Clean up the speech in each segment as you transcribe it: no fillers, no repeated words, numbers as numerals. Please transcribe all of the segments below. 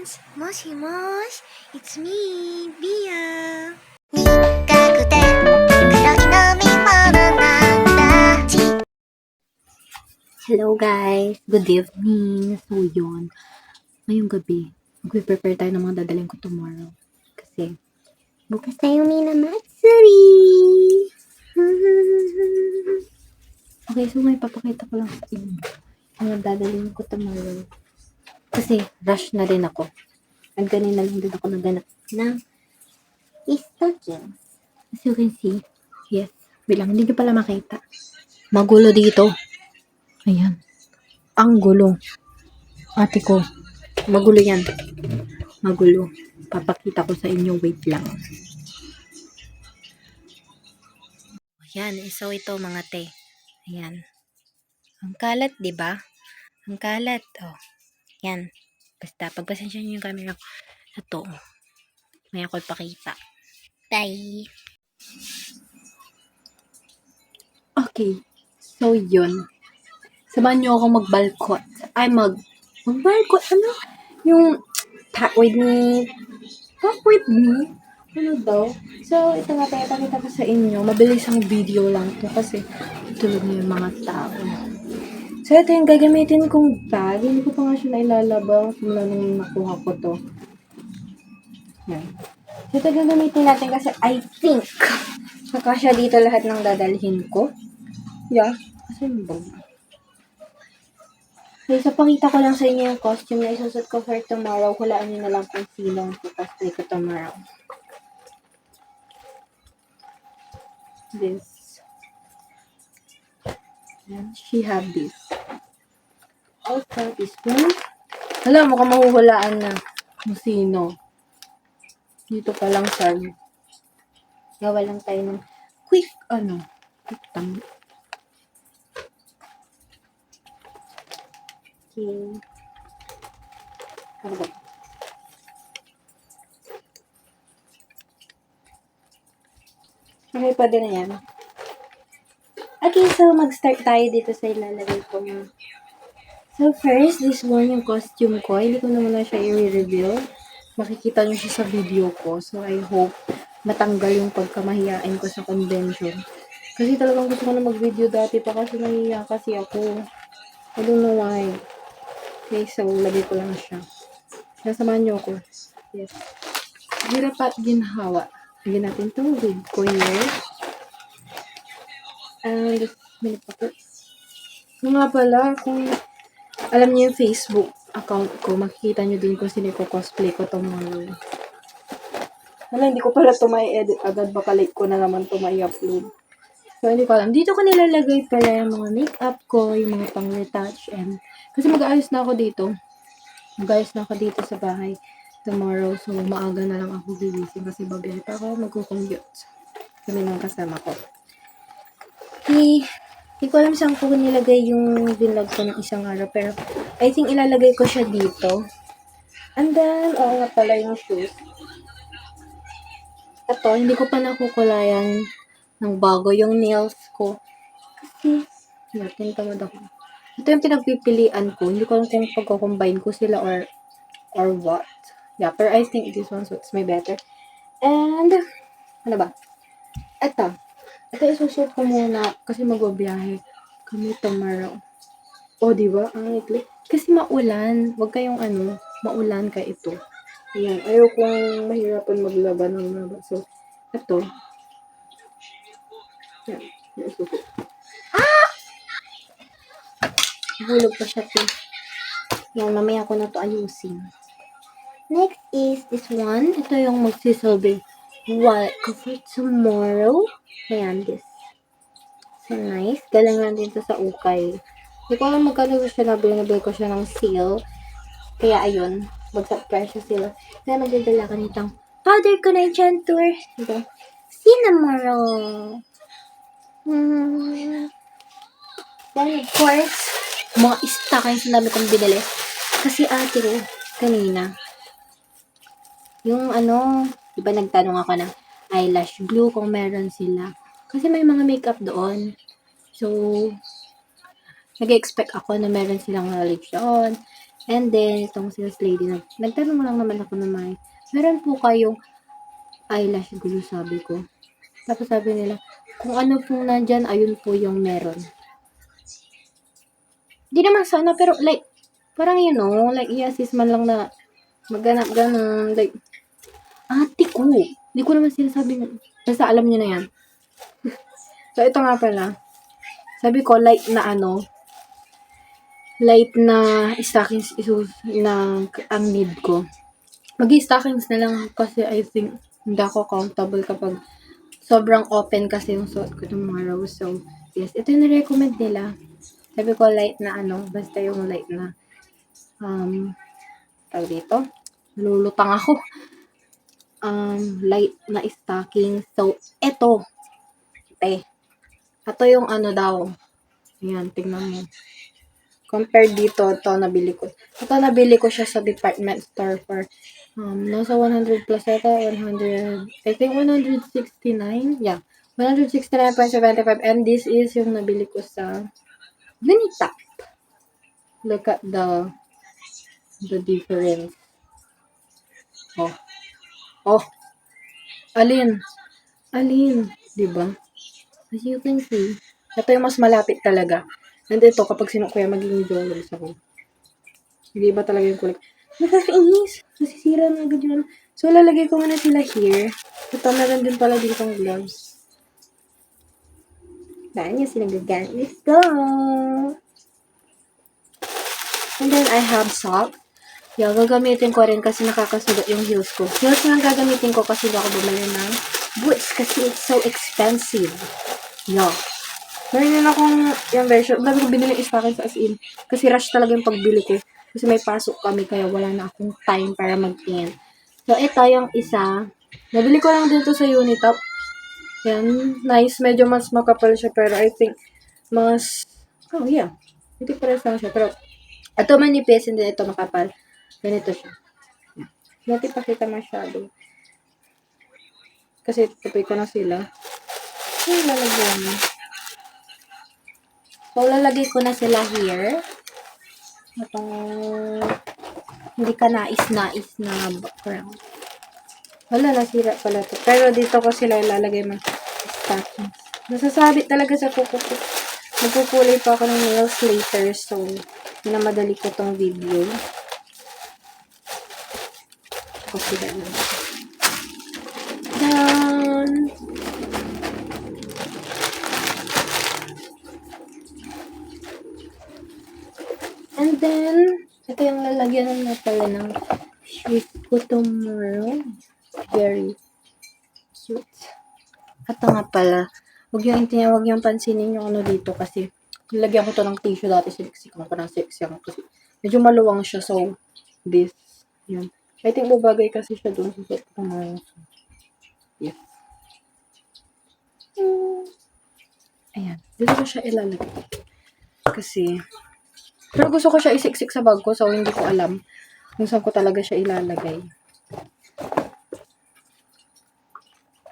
friends! Moshi Mosh! It's me, Bia! Hello guys! Good evening! So yun, ngayong gabi, mag-prepare tayo ng mga dadalhin ko tomorrow. Kasi, bukas tayo Minamatsuri! Okay, so may papakita ko lang sa inyo. Mga dadalhin ko tomorrow. Kasi, rush na rin ako. At kanina lang din ako naganap ng stockings. As you can see, yes, bilang hindi nyo pala makita. Magulo dito. Ayan. Ang gulo. Ate ko, magulo yan. Magulo. Papakita ko sa inyo, wait lang. Ayan, so ito mga te. Ayan. Ang kalat, di ba? Ang kalat. Oh. Yan. Basta, pagpasensya nyo yung camera ko. Ito. May ako ipakita. Bye! Okay. So, yun. Samahan nyo ako mag-balkot. Mag-balkot? Ano? Yung, talk with me. Talk with me? Ano daw? So, ito nga tayo, pakita ko sa inyo. Mabilis ang video lang to kasi tulog na yung mga tao. So, ito yung gagamitin kong bag. Hindi ko pa nga siya nailalabang simula nung nakuha ko to. Yan. So, ito gagamitin natin kasi I think nakasya dito lahat ng dadalhin ko. Yeah. Kasi yung bag. So, pakita ko lang sa inyo yung costume na isusot ko for tomorrow. Hulaan nyo na lang kung sinong cosplay ko tomorrow. This. And she have this. Also, this one. Hala, mukhang mahuhulaan na kung sino. Dito pa lang sa gawa lang tayo ng quick tang. Okay. Ano ba? Okay, pwede na yan. Okay, so mag-start tayo dito sa ilalagay ko na. So first, this one yung costume ko. Hindi ko na muna siya i-reveal. Makikita nyo siya sa video ko. So I hope matanggal yung pagkamahiyain ko sa convention. Kasi talagang gusto ko na mag-video dati pa kasi nahiya kasi ako. I don't know why. Okay, so lagay ko lang siya. Nasamahan nyo ako. Yes. Hirap at ginhawa. Lagyan natin itong wig ko here. And, minute pa po. Nga pala, kung alam niyo yung Facebook account ko, makikita niyo din kung sino ko cosplay ko tomorrow. Wala, hindi ko pala ito mai-edit agad. Baka late ko na naman ito mai-upload. So, hindi ko alam. Dito ko nilalagay pala yung mga makeup ko, yung mga pang-retouch. And, kasi mag-aayos na ako dito. Mag-aayos na ako dito sa bahay tomorrow. So, maaga na lang ako gigising kasi babiyahe pa ako magkukumute. Kami ng kasama ko. Okay. Hindi ko alam saan ko nilagay yung vlog ko ng isang araw. Pero, I think ilalagay ko siya dito. And then, oo nga pala yung shoes. Ito, hindi ko pa nakukulayan ng bago yung nails ko. Kasi, natin tamad ako. Ito yung pinagpipilian ko. Hindi ko alam kung pagko-combine ko sila or what. Yeah, pero I think this one suits me better. And, ano ba? Ito isusuot ko muna kasi magbabiyahe kami tomorrow. O, diba? Ang ikli. Kasi maulan. Huwag kayong maulan ka ito. Ayan. Ayaw kong mahirapan maglaban ng laba. So, ito. Ayan. Isusuot. Hulog pa siya ito. Yan, mamaya ko na ito ayusin. Next is this one. Ito yung magsisilbi. What? For tomorrow? Ayan, this. So, nice. Galing lang din ito sa ukay. Hindi ko alam magkano siya nabili ko siya ng sale. Kaya, ayun. Mag-subscribe siya sila. Kaya magdadala ka nitong powder connection tour. Ito. Cinnamon. Then, of course, mga stock yung sinabi kong binili. Kasi ate ko, kanina, yung diba nagtanong ako ng eyelash glue kung meron sila. Kasi may mga makeup doon. So, nag-expect ako na meron silang knowledge doon. And then, itong sales lady, nagtanong lang naman ako na meron po kayong eyelash glue, sabi ko. Tapos sabi nila, kung ano pong nandyan, ayun po yung meron. Di naman sana, pero like, parang like, i-assist man lang na magganap ganun, like, ate ko. Di ko naman sinasabi, basta alam niyo na yan. So, ito nga pala. Sabi ko, light na stockings na ang need ko. Mag-stockings na lang kasi I think hindi ako comfortable kapag sobrang open kasi yung suot ko tomorrow. So, yes, ito yung recommend nila. Sabi ko, light na basta yung light na, tawag dito, nalulutang ako. Light na stocking. So, ito, ito yung daw. Ayan, tingnan mo. Compared dito, ito nabili ko siya sa department store for, nasa 100 plus ata, 100, I think 169, yeah, 169.75, and this is yung nabili ko sa Unitap. Look at the difference. Oh, alin, diba? As you can see, ito yung mas malapit talaga. And ito, kapag sinuot ko yan, magiging jollers ako. Hindi ba talaga yung kulay? Nakakainis. Nasisira na agad yun. So, lalagay ko muna sila here. Ito, meron din pala dito ang gloves. Dahil niya sila gagamit. Let's go! And then, I have socks. Yeah, gagamitin ko rin kasi nakakasugat yung heels ko. Heels lang gagamitin ko kasi hindi ako bumili ng boots kasi it's so expensive. Yeah. Meron din akong yung version. Dami ko binili stocking as in. Kasi rush talaga yung pagbili ko. Kasi may pasok kami kaya wala na akong time para mag-end. So, ito yung isa. Nabili ko lang dito sa Unitop. Yan. Nice. Medyo mas makapal siya pero I think mas, oh yeah. Hindi pares lang siya. Pero, ito manipis and then ito makapal. Ganito siya. Hindi pakita masyado. Kasi tupoy ko na sila. Ay, lalagyan mo. So, lalagay ko na sila here. Itong hindi ka nais-nais na background. Wala, nasira pala to. Pero dito ko sila ilalagay mga stockings. Nasasabit talaga sa kuko ko. Magkukulay pa ako ng nails later. So, minamadali ko tong video. Kasi ganun. Down! And then, ito yung lalagyan na pala ng shoes ko tomorrow. Very cute. Ito nga pala. Huwag yung pansinin yung dito kasi nilagyan ko to ng tissue dati. Siniksikan ko ng seksyon kasi medyo maluwang siya. So, this. Yan. I think babagay kasi siya doon sa set ko tomorrow. Yes. Ayan. Dito ko siya ilalagay. Kasi, pero gusto ko siya isiksik sa bag ko so hindi ko alam kung saan ko talaga siya ilalagay.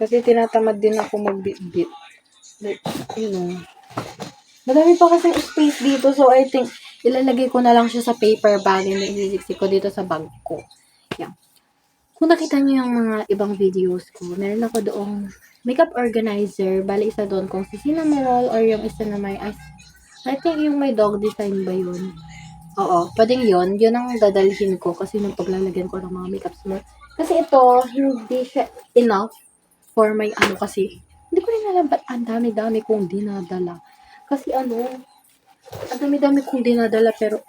Kasi tinatamad din ako mag-bit-bit. Like, madami pa kasing space dito so I think ilalagay ko na lang siya sa paper bag and isiksik ko dito sa bag ko. Yan. Kung nakita niyo yung mga ibang videos ko, meron ako doong makeup organizer. Bali, isa doon kung si Cinnamoroll or yung isa na may I think yung may dog design ba yun? Oo, pwedeng yun. Yun ang dadalhin ko kasi nung paglalagyan ko ng mga makeup smart. Kasi ito, hindi siya enough for my kasi. Hindi ko rin alam ba't ang dami-dami kong dinadala. Kasi ang dami-dami kong dinadala pero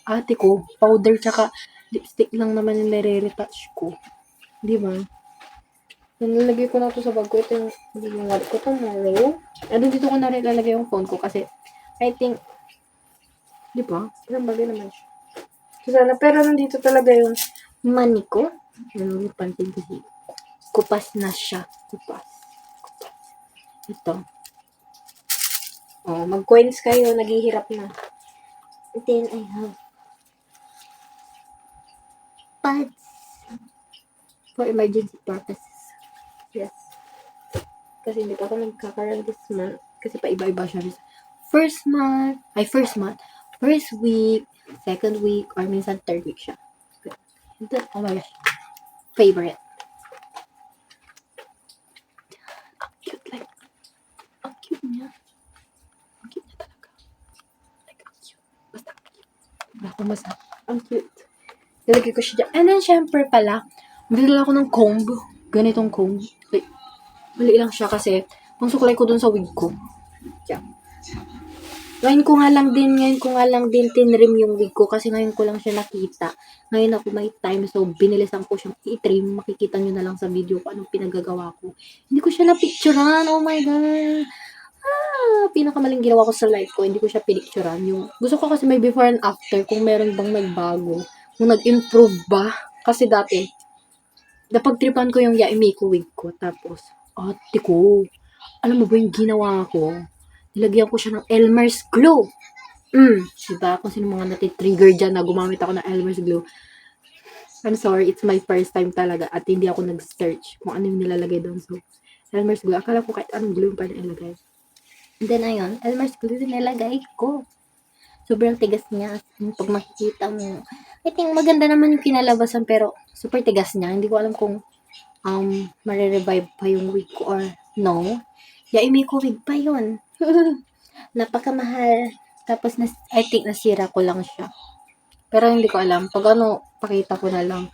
ate ko, powder tsaka lipstick lang naman yung nare-retouch ko. Di ba? Nalagay ko na to sa bag ko. Ito yung ginagawa ko tomorrow. And then dito ko na rin lalagay yung phone ko kasi I think, di ba? Parang bagay naman siya. So, sana, pero nandito talaga yung money ko. Ano yung pansin kasi. Kupas na siya. Kupas. Ito. Oh, mag-coins kayo. Naghihirap na. And then I have pads for emergency purposes. Yes. Kasi hindi pa ako nagkakaroon this month. Kasi pa iba-iba siya. First week, second week, or minsan third week siya. Oh my gosh. Favorite. Cute, like, ang cute niya. Ang cute niya talaga. Like, ang cute. Basta ang cute. Basta ang cute. Nilagay ko siya dyan. And then, syempre pala, bigla ako ng comb. Ganitong comb. Like, mali lang siya kasi, pang suklay ko dun sa wig ko. Yeah. Ngayon ko nga lang din tinrim yung wig ko kasi ngayon ko lang siya nakita. Ngayon ako may time, so binilisan ko siyang i-trim. Makikita nyo na lang sa video ko anong pinagagawa ko. Hindi ko siya na-picturean. Oh my God. Pinakamaling ginawa ko sa life ko, hindi ko siya pinicturean. Yung, gusto ko kasi may before and after, kung meron bang nagbago. Kung nag-improve ba. Kasi dati, napagtripan ko yung Yaimiko wig ko. Tapos, ate ko, alam mo ba yung ginawa ko? Nilagyan ko siya ng Elmer's glue. Diba? Kung sino mga natitrigger dyan na gumamit ako ng Elmer's glue. I'm sorry, it's my first time talaga at hindi ako nag-search kung ano yung nilalagay doon. So, Elmer's glue. Akala ko kahit anong glue pa na ilagay. And then, ayun, Elmer's glue nilagay ko. Sobrang tigas niya. Pag makikita mo, I think maganda naman yung kinalabasan pero super tigas niya. Hindi ko alam kung marirevive pa yung wig ko or no. Yaimiko wig pa yun. Napakamahal. Tapos, I think nasira ko lang siya. Pero hindi ko alam. Pag pakita ko na lang.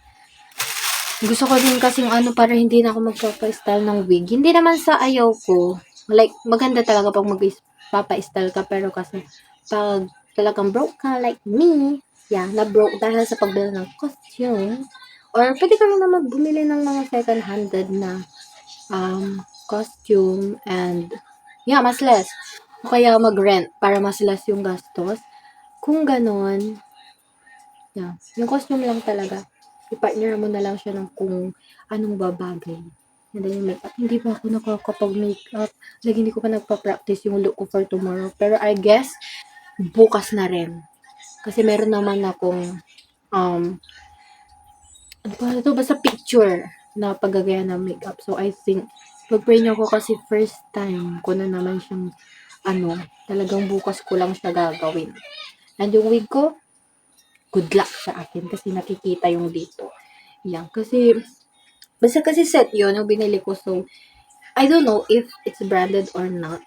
Gusto ko din kasing para hindi na ako magpapa-style ng wig. Hindi naman sa ayaw ko. Like, maganda talaga pag magpapa-style ka. Pero kasi, pag talagang broke ka, like me, na-broke dahil sa pagbili ng costume. Or, pwede ka rin naman bumili ng mga second-handed na costume and mas less. O kaya mag-rent para mas less yung gastos. Kung ganon, yung costume lang talaga. I-partner mo na lang siya ng kung anong babagay. And then yung makeup. Hindi pa ako nakakapag-makeup. Like, hindi ko pa nagpa-practice yung look ko for tomorrow. Pero I guess, bukas na rin. Kasi meron naman akong, basta picture na paggagaya ng makeup. So, I think, pag-pray niyo ako kasi first time ko na naman siyang, talagang bukas ko lang siya gagawin. And yung wig ko, good luck sa akin kasi nakikita yung dito. Kasi, basta kasi set yun, yung binili ko. So, I don't know if it's branded or not.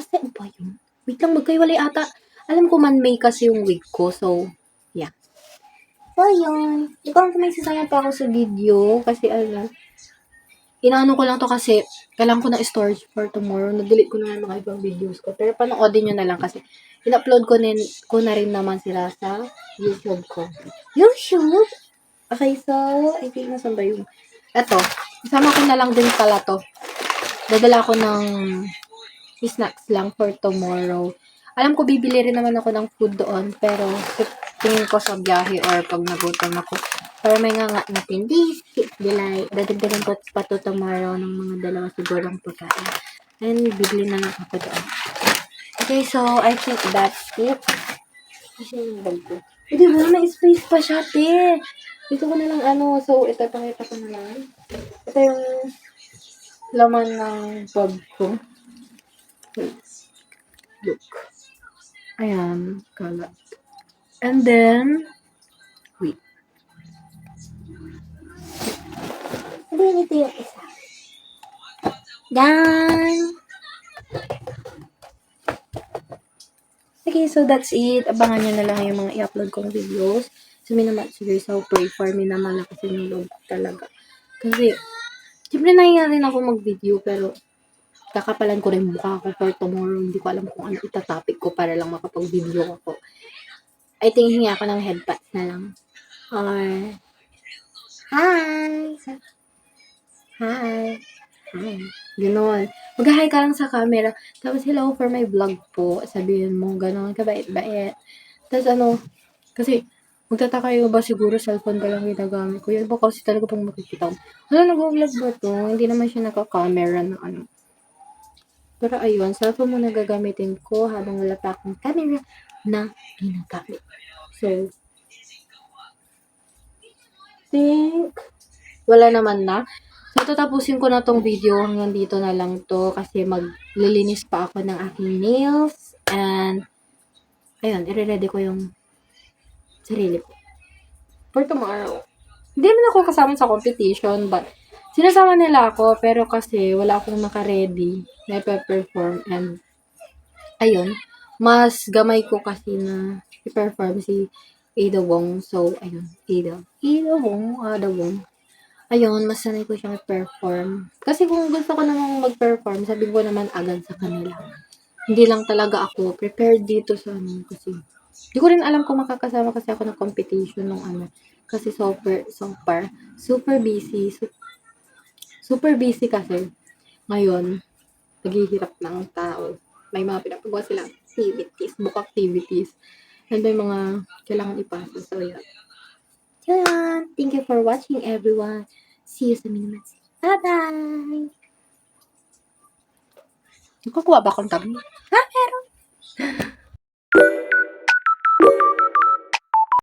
Set ba yun? Wait lang, magkaiwalay ata. Alam ko man-made kasi yung wig ko. So, So, yun. Hindi ko may sasama pa ako sa video. Kasi, inaano ko lang to kasi kailangan ko ng storage for tomorrow. Na-delete ko na yung mga ibang videos ko. Pero panoodin nyo na lang kasi in-upload ko na rin naman sila sa YouTube ko. YouTube? Okay, so, I think nasan ba yung... Eto, isama ko na lang din pala to. Dadala ko ng snacks lang for tomorrow. Alam ko, bibili rin naman ako ng food doon. Pero, tingin ko sa biyahe or pag nagutom ako. Para may nga na tindi, dilay. Dadagdagan ko pa to tomorrow ng mga dalawa sigurong pagkain. And, bibili na lang ako doon. Okay, so, I think that's it. Kasi yung bag ko. Hindi mo, may space pa siya, te. Dito ko na lang so, ito, pakita ko na lang. Ito yung laman ng bag ko. Look. Ayan, kalat. And then, wait. Sabihin ito yung isa. Yan! Okay, so that's it. Abangan nyo na lang yung mga i-upload kong videos. So, sige, so pray for me naman ako sa inyo loob talaga. Kasi, siyempre nahiya rin ako mag-video, pero kakapalan ko rin mukha ko for tomorrow. Hindi ko alam kung ano itatopic ko para lang makapag-video ako. I think hingi ako ng headpats na lang. Or, hi! Hi! Hi! Ganon. Mag-hi ka lang sa camera. Tapos, hello for my vlog po. Sabihin mo, ganon, kabait-bait. Tapos, kasi, magtataka yung ba siguro cellphone ka lang ginagamit ko. Yan ba kasi talaga pang makikita ko. Nag-vlog ba to? Hindi naman siya naka-camera na Pero ayun, cellphone mo na gagamitin ko habang wala pa akong camera na ginagamit. So, think, wala naman na. So, tatapusin ko na tong video. Hanggang dito na lang to kasi maglilinis pa ako ng aking nails. And, ayun, i-ready ko yung sarili ko. For tomorrow. Hindi naman ako kasama sa competition, but sinasama nila ako, pero kasi wala akong naka-ready na ipe-perform. And, ayun, mas gamay ko kasi na i-perform si Ada Wong. So, ayun, Ada Wong. Ayun, mas sanay ko siyang i-perform. Kasi kung gusto ko namang mag-perform, sabi ko naman agad sa kanila. Hindi lang talaga ako prepared dito sa ano, kasi hindi ko rin alam kung makakasama kasi ako ng competition nung ano. Kasi super busy. Super busy kasi. Ngayon, naghihirap na ang tao. May mga pinapagawa silang activities, book activities. And may mga kailangan ipasa. So, yan. Yan. Thank you for watching, everyone. See you sa Minimax. Bye-bye! Nagkukuha ba akong tabi? Ha? Meron.